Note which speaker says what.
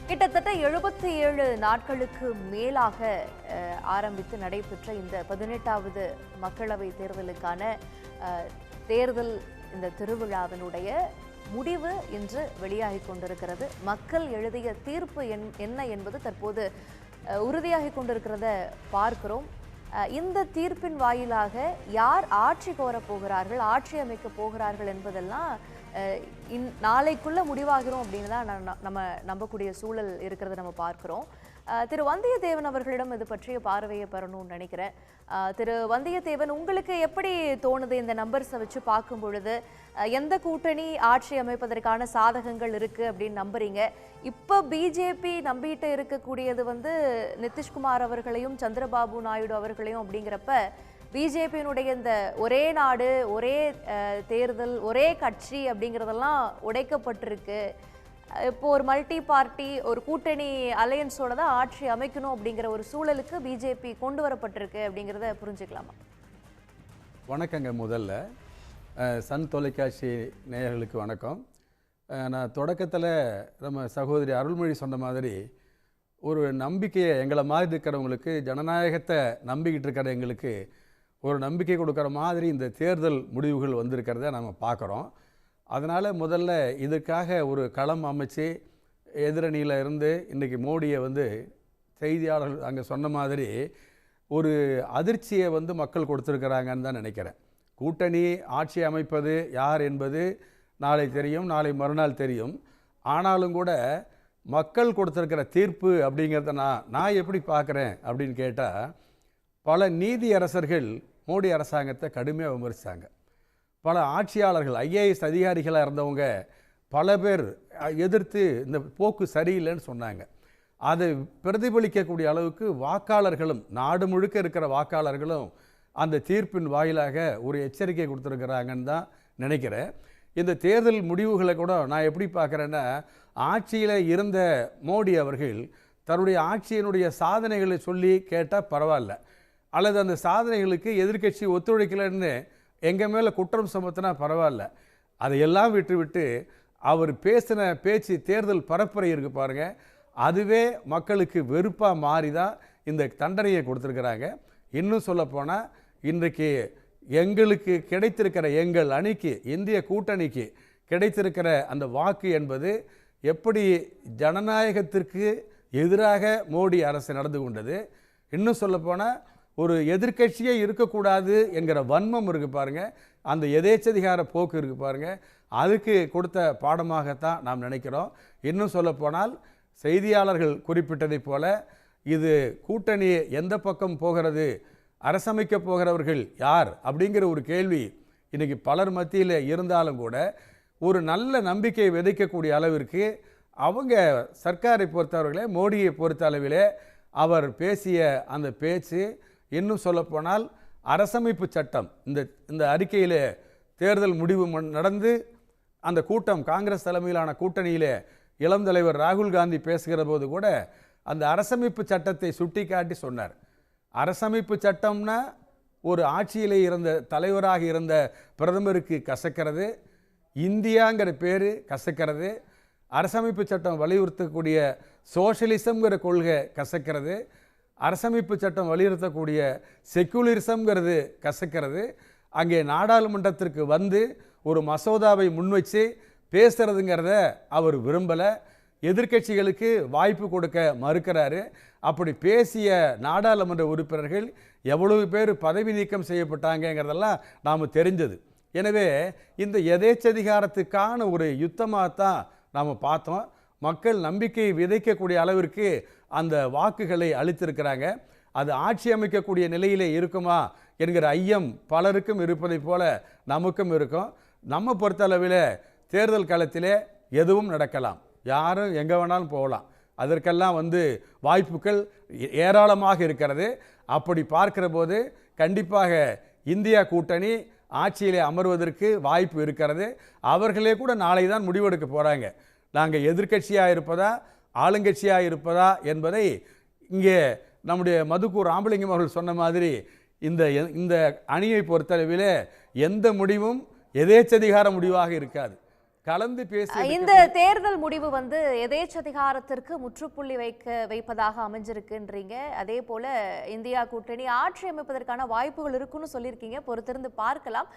Speaker 1: கிட்டத்தட்ட 77 நாட்களுக்கு மேலாக ஆரம்பித்து நடைபெற்ற இந்த 18வது மக்களவை தேர்தலுக்கான தேர்தல் இந்த திருவிழாவினுடைய முடிவு இன்று வெளியாகி கொண்டிருக்கிறது. மக்கள் எழுதிய தீர்ப்பு என்ன என்பது தற்போது உறுதியாகி கொண்டிருக்கிறத பார்க்கிறோம். இந்த தீர்ப்பின் வாயிலாக யார் ஆட்சி கோரப் போகிறார்கள், ஆட்சி அமைக்க போகிறார்கள் என்பதெல்லாம் நாளைக்குள்ள முடிவாகிறோம் அப்படின்னு தான் நம்ம நம்பக்கூடிய சூழல் இருக்கிறத நம்ம பார்க்கிறோம். திரு வந்தியத்தேவன் அவர்களிடம் இது பற்றிய பார்வையை பெறணும்னு நினைக்கிறேன். திரு வந்தியத்தேவன், உங்களுக்கு எப்படி தோணுது இந்த நம்பர்ஸை வச்சு பார்க்கும் பொழுது? எந்த கூட்டணி ஆட்சி அமைப்பதற்கான சாதகங்கள் இருக்கு அப்படின்னு நம்புறீங்க? இப்ப பிஜேபி நம்பிட்டு இருக்கக்கூடியது நிதிஷ்குமார் அவர்களையும் சந்திரபாபு நாயுடு அவர்களையும் அப்படிங்கிறப்ப பிஜேபியினுடைய இந்த ஒரே நாடு, ஒரே தேர்தல், ஒரே கட்சி அப்படிங்கிறதெல்லாம் உடைக்கப்பட்டிருக்கு. இப்போ ஒரு மல்டி பார்ட்டி, ஒரு கூட்டணி அலையன்ஸோட தான் ஆட்சி அமைக்கணும் அப்படிங்கிற ஒரு சூழலுக்கு பிஜேபி கொண்டு வரப்பட்டிருக்கு அப்படிங்கிறத புரிஞ்சுக்கலாமா?
Speaker 2: வணக்கங்க. முதல்ல சன் தொலைக்காட்சி நேயர்களுக்கு வணக்கம். நான் தொடக்கத்தில் நம்ம சகோதரி அருள்மொழி சொன்ன மாதிரி ஒரு நம்பிக்கையை எங்களை மாதிரி இருக்கிறவங்களுக்கு, ஜனநாயகத்தை நம்பிக்கிட்டு இருக்கிற எங்களுக்கு ஒரு நம்பிக்கை கொடுக்குற மாதிரி இந்த தேர்தல் முடிவுகள் வந்திருக்கிறத நம்ம பார்க்குறோம். அதனால் முதல்ல இதுக்காக ஒரு களம் அமைச்சு எதிரணியில் இருந்து இன்றைக்கி மோடியை செய்தியாளர்கள் அங்கே சொன்ன மாதிரி ஒரு அதிர்ச்சியை மக்கள் கொடுத்துருக்குறாங்கன்னு தான் நினைக்கிறேன். கூட்டணி ஆட்சி அமைப்பது யார் என்பது நாளை தெரியும், நாளை மறுநாள் தெரியும். ஆனாலும் கூட மக்கள் கொடுத்துருக்கிற தீர்ப்பு அப்படிங்கிறத நான் எப்படி பார்க்குறேன் அப்படின்னு கேட்டால், பல நீதியரசர்கள் மோடி அரசாங்கத்தை கடுமையாக விமர்சித்தாங்க. பல ஆட்சியாளர்கள், ஐஏஎஸ் அதிகாரிகளாக இருந்தவங்க பல பேர் எதிர்த்து இந்த போக்கு சரியில்லைன்னு சொன்னாங்க. அதை பிரதிபலிக்கக்கூடிய அளவுக்கு வாக்காளர்களும், நாடு முழுக்க இருக்கிற வாக்காளர்களும் அந்த தீர்ப்பின் வாயிலாக ஒரு எச்சரிக்கை கொடுத்துருக்குறாங்கன்னு தான் நினைக்கிறேன். இந்த தேர்தல் முடிவுகளை கூட நான் எப்படி பார்க்குறேன்னா, ஆட்சியில் இருந்த மோடி அவர்கள் தன்னுடைய ஆட்சியினுடைய சாதனைகளை சொல்லி கேட்டால் பரவாயில்ல, அல்லது அந்த சாதனைகளுக்கு எதிர்க்கட்சி ஒத்துழைக்கலைன்னு எங்கள் மேலே குற்றம் சுமத்தினா பரவாயில்ல. அதையெல்லாம் விட்டு அவர் பேசின பேச்சு, தேர்தல் பரப்புரை இருக்குது பாருங்கள், அதுவே மக்களுக்கு வெறுப்பாக மாறி தான் இந்த தண்டனையை கொடுத்துருக்குறாங்க. இன்னும் சொல்லப்போனால் இன்றைக்கு எங்களுக்கு கிடைத்திருக்கிற, எங்கள் அணிக்கு, இந்திய கூட்டணிக்கு கிடைத்திருக்கிற அந்த வாக்கு என்பது எப்படி ஜனநாயகத்திற்கு எதிராக மோடி அரசு நடந்து கொண்டது. இன்னும் சொல்லப்போனால் ஒரு எதிர்க்கட்சியே இருக்கக்கூடாது என்கிற வன்மம் இருக்குது பாருங்கள், அந்த எதேச்சதிகார போக்கு இருக்குது பாருங்கள், அதுக்கு கொடுத்த பாடமாகத்தான் நாம் நினைக்கிறோம். இன்னும் சொல்லப்போனால் செய்தியாளர்கள் குறிப்பிட்டதை போல இது கூட்டணி எந்த பக்கம் போகிறது, அரசமைக்க போகிறவர்கள் யார் அப்படிங்கிற ஒரு கேள்வி இன்றைக்கி பலர் மத்தியில் இருந்தாலும் கூட ஒரு நல்ல நம்பிக்கையை விதைக்கக்கூடிய அளவிற்கு அவங்க சர்க்காரை பொறுத்தவர்களே, மோடியை பொறுத்த அளவிலே அவர் பேசிய அந்த பேச்சு, இன்னும் சொல்லப்போனால் அரசமைப்பு சட்டம், இந்த அறிக்கையில் தேர்தல் முடிவு நடந்து அந்த கூட்டம், காங்கிரஸ் தலைமையிலான கூட்டணியில் இளம் தலைவர் ராகுல் காந்தி பேசுகிற போது கூட அந்த அரசமைப்பு சட்டத்தை சுட்டி காட்டி சொன்னார். அரசமைப்பு சட்டம்னா ஒரு ஆட்சியில் இருந்த தலைவராக இருந்த பிரதமருக்கு கசக்கிறது, இந்தியாங்கிற பேர் கசக்கிறது, அரசமைப்பு சட்டம் வலியுறுத்தக்கூடிய சோஷலிசம்ங்கிற கொள்கை கசக்கிறது, அரசமைப்பு சட்டம் வலியுறுத்தக்கூடிய செக்குலரிசம்ங்கிறது கசக்கிறது. அங்கே நாடாளுமன்றத்திற்கு ஒரு மசோதாவை முன்வச்சு பேசுறதுங்கிறத அவர் விரும்பலை. எதிர்க்கட்சிகளுக்கு வாய்ப்பு கொடுக்க மறுக்கிறாரு. அப்படி பேசிய நாடாளுமன்ற உறுப்பினர்கள் எவ்வளவு பேர் பதவி நீக்கம் செய்யப்பட்டாங்கிறதெல்லாம் நாம் தெரிஞ்சது. எனவே இந்த எதேச்சதிகாரத்துக்கான ஒரு யுத்தமாகத்தான் நாம் பார்த்தோம். மக்கள் நம்பிக்கையை விதைக்கக்கூடிய அளவிற்கு அந்த வாக்குகளை அளித்திருக்கிறாங்க. அது ஆட்சி அமைக்கக்கூடிய நிலையிலே இருக்குமா என்கிற ஐயம் பலருக்கும் இருப்பதை போல நமக்கும் இருக்கும். நம்ம பொறுத்தளவில் தேர்தல் காலத்திலே எதுவும் நடக்கலாம், யாரும் எங்கே வேணாலும் போகலாம், அதற்கெல்லாம் வாய்ப்புகள் ஏராளமாக இருக்கிறது. அப்படி பார்க்கிற போது கண்டிப்பாக இந்தியா கூட்டணி ஆட்சியிலே அமர்வதற்கு வாய்ப்பு இருக்கிறது. அவர்களே கூட நாளை தான் முடிவெடுக்க போகிறாங்க, நாங்கள் எதிர்க்கட்சியாக இருப்பதா ஆளுங்கட்சியாக இருப்பதா என்பதை. இங்கே நம்முடைய மதுக்கூர் ராமலிங்கம் அவர்கள் சொன்ன மாதிரி இந்த அணியை பொறுத்தளவில் எந்த முடிவும் எதேச்சதிகார முடிவாக இருக்காது. கலந்து பேசி
Speaker 1: இந்த தேர்தல் முடிவு எதேச்சதிகாரத்திற்கு முற்றுப்புள்ளி வைப்பதாக அமைஞ்சிருக்குன்றீங்க. அதே போல இந்தியா கூட்டணி ஆட்சி அமைப்பதற்கான வாய்ப்புகள் இருக்குன்னு சொல்லியிருக்கீங்க. பொறுத்திருந்து பார்க்கலாம்.